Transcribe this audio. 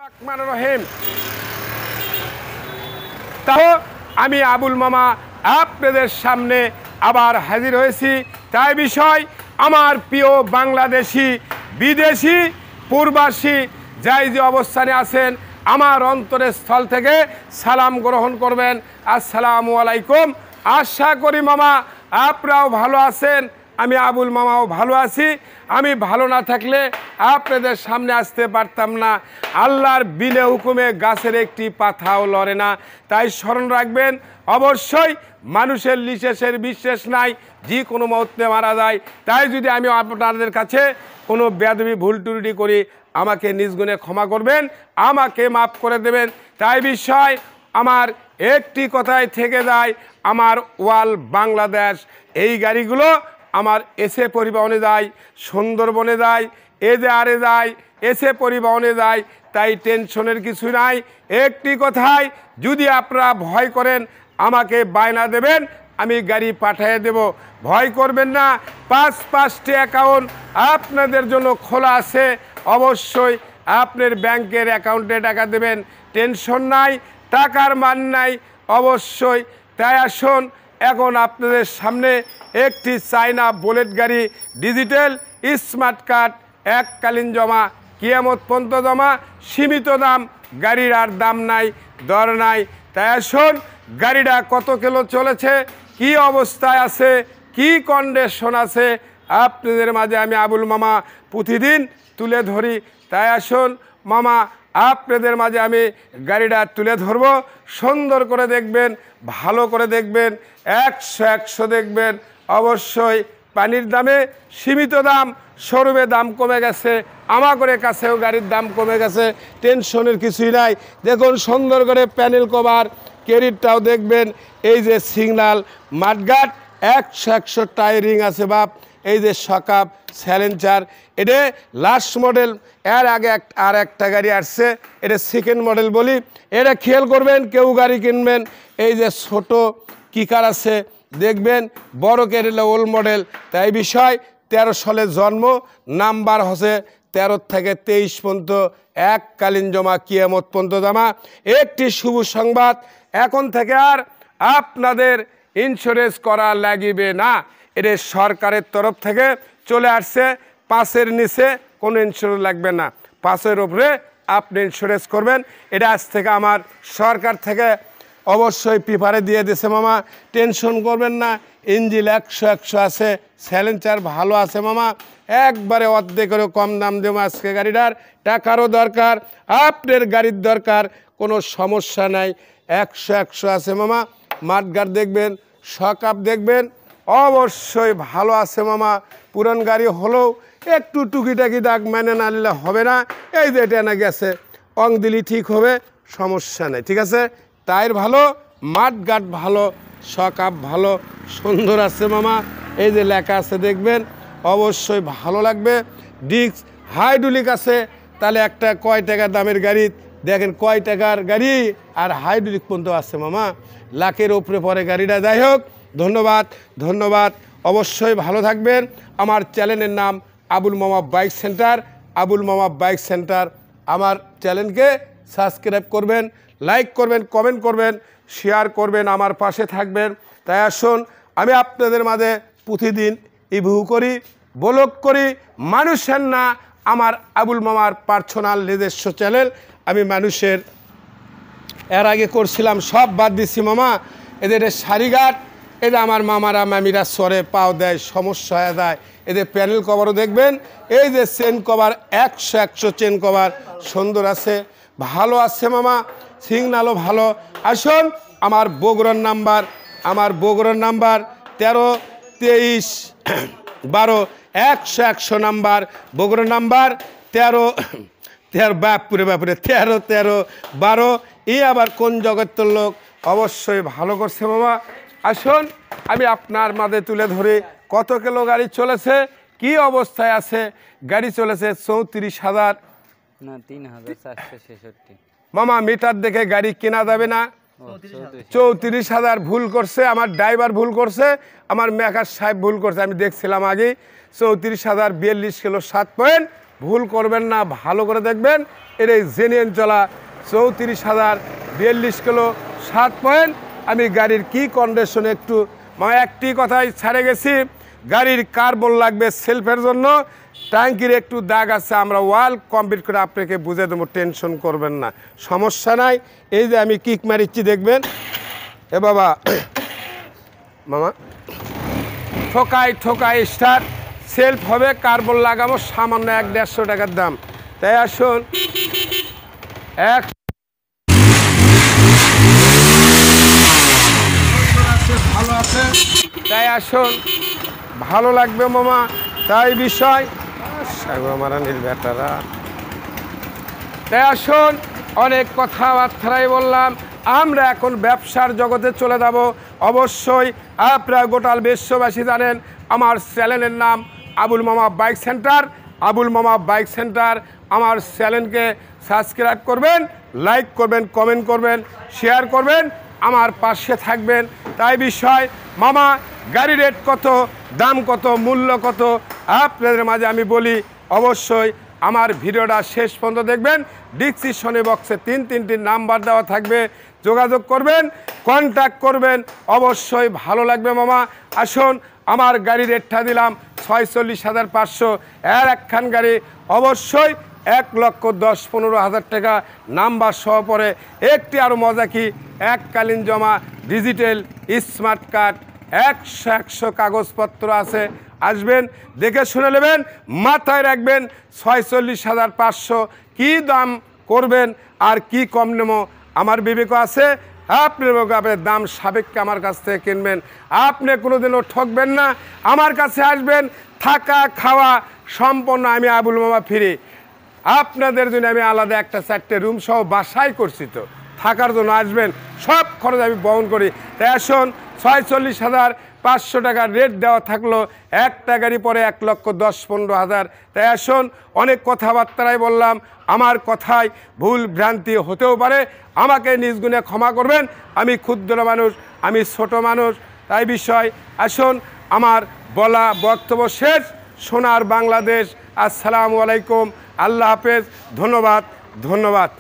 রহমানির রহিম। তাও আমি আবুল মামা আপনাদের সামনে আবার হাজির হয়েছি। তাই বিষয় আমার প্রিয় বাংলাদেশি, বিদেশি, প্রবাসী যাই যে অবস্থানে আছেন আমার অন্তরের স্থল থেকে সালাম গ্রহণ করবেন। আসসালামু আলাইকুম। আশা করি মামা আপনারাও ভালো আছেন, আমি আবুল মামাও ভালো আছি। আমি ভালো না থাকলে আপনাদের সামনে আসতে পারতাম না। আল্লাহর বিনে হুকুমে গাছের একটি পাতাও লড়ে না। তাই স্মরণ রাখবেন, অবশ্যই মানুষের লিশেষের বিশ্বাস নাই, যে কোনো মুহূর্তে মারা যায়। তাই যদি আমি আপনাদের কাছে কোনো বেয়াদবি ভুল ত্রুটি করি আমাকে নিজ গুণে ক্ষমা করবেন, আমাকে মাফ করে দেবেন। তাই বিষয় আমার একটি কথাই থেকে যায়, আমার ওয়াল বাংলাদেশ এই গাড়িগুলো আমার এসে পরিবহনে যায়, সুন্দরবনে যায়, এজাহারে যায়, এসে পরিবহনে যায়। তাই টেনশনের কিছু নাই। একটি কথাই, যদি আপনারা ভয় করেন আমাকে বায়না দেবেন, আমি গাড়ি পাঠিয়ে দেব। ভয় করবেন না। 5টি অ্যাকাউন্ট আপনাদের জন্য খোলা আছে। অবশ্যই আপনার ব্যাংকের অ্যাকাউন্টে টাকা দেবেন, টেনশন নাই, টাকার মান নাই অবশ্যই। তাই আসুন, এখন আপনাদের সামনে একটি চায়না বুলেট গাড়ি, ডিজিটাল স্মার্ট কার্ড, এককালীন জমা, কিয়ামত পর্যন্ত জমা, সীমিত দাম, গাড়ির আর দাম নাই, দর নাই। তাই আসুন, গাড়িটা কত কিলো চলেছে, কি অবস্থায় আছে, কি কন্ডিশন আছে, আপনাদের মাঝে আমি আবুল মামা প্রতিদিন তুলে ধরি। তাই আসুন মামা, আপনাদের মাঝে আমি গাড়িটা তুলে ধরবো। সুন্দর করে দেখবেন, ভালো করে দেখবেন, 100 দেখবেন। অবশ্যই পানির দামে সীমিত দাম, শোরুমে দাম কমে গেছে, আমাদের কাছেও গাড়ির দাম কমে গেছে, টেনশনের কিছুই নাই। দেখুন সুন্দর করে প্যানেল কভার, ক্যারিটটাও দেখবেন। এই যে সিগনাল মাঠঘাট 100 টায়ারিং আছে বাপ। এই যে সকাপ স্যালেঞ্চার, এটা লাস্ট মডেল। এর আগে আর একটা গাড়ি আসছে, এটা সেকেন্ড মডেল বলি। এটা খেয়াল করবেন, কেউ গাড়ি কিনবেন এই যে ছোট কিকার আছে দেখবেন, বড় কেরিলা ওল্ড মডেল। তাই বিষয় 13 সালে জন্ম, নাম্বার হচ্ছে 13 থেকে 23 পর্যন্ত, এককালীন জমা, কিয়ামত পর্যন্ত জমা। একটি শুভ সংবাদ, এখন থেকে আর আপনাদের ইন্স্যুরেন্স করা লাগবে না। এটা সরকারের তরফ থেকে চলে আসছে। 5-এর নিচে কোনো ইন্স্যুরেন্স লাগবে না, 5-এর উপরে আপনি ইন্স্যুরেন্স করবেন। এটা আজ থেকে আমার সরকার থেকে অবশ্যই পেপারে দিয়ে দিয়েছে মামা, টেনশন করবেন না। ইঞ্জিন 100 আছে, স্যালেঞ্চার ভালো আছে মামা, একবারে অর্ধেকেরও কম দাম দেবো আজকে। গাড়িটার টাকারও দরকার, আপনার গাড়ির দরকার, কোনো সমস্যা নাই। 100 আছে মামা। মাঠঘাট দেখবেন, সকাপ দেখবেন, অবশ্যই ভালো আছে মামা। পুরান গাড়ি হলেও একটু টুকিটাকি দাগ মেনে না নিলে হবে না। এই যে এটা না গেছে, অং দিলি ঠিক হবে, সমস্যা নেই, ঠিক আছে। টায়ার ভালো, মাঠঘাট ভালো, সকাপ ভালো, সুন্দর আছে মামা। এই যে লেখা আছে দেখবেন, অবশ্যই ভালো লাগবে। ডিস্ক হাইড্রোলিক আছে, তাহলে একটা কয় টাকা দামের গাড়ি দেখেন, কয় টাকার গাড়ি আর হাইড্রোলিক পর্যন্ত আছে মামা, লাখের উপরে পরে গাড়িটা। যাই হোক, ধন্যবাদ ধন্যবাদ, অবশ্যই ভালো থাকবেন। আমার চ্যানেলের নাম আবুল মামা বাইক সেন্টার, আবুল মামা বাইক সেন্টার। আমার চ্যানেলকে সাবস্ক্রাইব করবেন, লাইক করবেন, কমেন্ট করবেন, শেয়ার করবেন, আমার পাশে থাকবেন। তাই আসুন, আমি আপনাদের মাঝে প্রতিদিন রিভিউ করি, ব্লগ করি, মানুষের না, আমার আবুল মামার পার্সোনাল নিজস্ব চ্যানেল। আমি মানুষের এর আগে করছিলাম, সব বাদ দিচ্ছি মামা। এদের সারিঘাট, এদের আমার মামারা মামিরা সরে পাও দেয়, সমস্যা হয়ে যায়। এদের প্যানেল কভারও দেখবেন, এই যে চেন কভার 100 চেন কভার সুন্দর আছে, ভালো আছে মামা, সিগনালও ভালো। আসুন, আমার বগুড়ার নাম্বার, আমার বগুড়ার নাম্বার 13 23 12 100 নাম্বার, বগুড়ার নাম্বার 13 বাপুরে 13 12। এই আবার কোন জগতের লোক, অবশ্যই ভালো করছে মামা। আসুন, আমি আপনার মাঝে তুলে ধরে কত কিলো গাড়ি চলেছে, কি অবস্থায় আছে। গাড়ি চলেছে 34,000 না 3,466 মামা। মিটার দেখে গাড়ি কেনা যাবে না। 34,000 ভুল করছে, আমার ড্রাইভার ভুল করছে, আমার মেকার সাহেব ভুল করছে, আমি দেখছিলাম আগে। 34,042 কিলো 7 পয়েন্ট ভুল করবেন না, ভালো করে দেখবেন। এর এই জেনুইন চলা 34,042 কিলো 7 পয়েন্ট। আমি গাড়ির কি কন্ডিশনে একটু একটি কথাই ছাড়ে গেছি, গাড়ির কার্বন লাগবে সেলফের জন্য, ট্যাঙ্কির একটু দাগ আছে, আমরা ওয়াল কমপ্লিট করে আপনাকে বুঝে দেবো, টেনশন করবেন না, সমস্যা নাই। এই যে আমি কিক মারিচ্ছি দেখবেন, এ বাবা মামা ঠোকাই স্টার্ট, সেলফ হবে, কার্বন লাগাবো, সামান্য 150 টাকার দাম। তাই আসুন ভালো আছে, তাই আসুন, ভালো লাগবে মামা। তাই বিষয় মারানির ব্যাটারা, তাই আসুন, অনেক কথাবার্তাই বললাম, আমরা এখন ব্যবসার জগতে চলে যাব। অবশ্যই আপনারা গোটাল বিশ্ববাসী জানেন আমার চ্যানেলের নাম আবুল মামা বাইক সেন্টার। আবুল মামা বাইক সেন্টার, আমার চ্যানেলকে সাবস্ক্রাইব করবেন, লাইক করবেন, কমেন্ট করবেন, শেয়ার করবেন, আমার পাশে থাকবেন। তাই বিষয় মামা, গাড়ি রেট কত, দাম কত, মূল্য কত, আপনাদের মাঝে আমি বলি। অবশ্যই আমার ভিডিওটা শেষ পর্যন্ত দেখবেন। ডিসক্রিপশনে বক্সে 3টি নাম্বার দেওয়া থাকবে, যোগাযোগ করবেন, কন্ট্যাক্ট করবেন, অবশ্যই ভালো লাগবে মামা। আসুন, আমার গাড়ি রেটটা দিলাম 46,500, এর একখান গাড়ি অবশ্যই 1,10,15,000 টাকা নাম্বার সহ পরে। একটি আরও মজা কি, এককালীন জমা, ডিজিটাল স্মার্ট কার্ড, 100 কাগজপত্র আছে। আসবেন, দেখে শুনে নেবেন, মাথায় রাখবেন 46,500 কি দাম করবেন আর কি কম নেব আমার বিবেক আছে। আপনার দাম সাবেককে আমার কাছ থেকে কিনবেন, আপনি কোনোদিনও ঠকবেন না। আমার কাছে আসবেন, থাকা খাওয়া সম্পন্ন আমি আবুল মামা ফ্রি। আপনাদের জন্য আমি আলাদা একটা 4টে রুম সহ বাসায় করছি, তো থাকার জন্য আসবেন, সব খরচ আমি বহন করি। তাই আসুন, 46,500 টাকার রেট দেওয়া থাকলো, একটা গাড়ি পরে 1,10,15,000। তাই আসুন, অনেক কথাবার্তাই বললাম, আমার কথায় ভুল ভ্রান্তি হতেও পারে, আমাকে নিজ গুণে ক্ষমা করবেন। আমি ক্ষুদ্র মানুষ, আমি ছোট মানুষ, তাই বিষয় আসুন, আমার বলা বক্তব্য শেষ। সোনার বাংলাদেশ, আসসালামু আলাইকুম, আল্লাহ হাফেজ, ধন্যবাদ।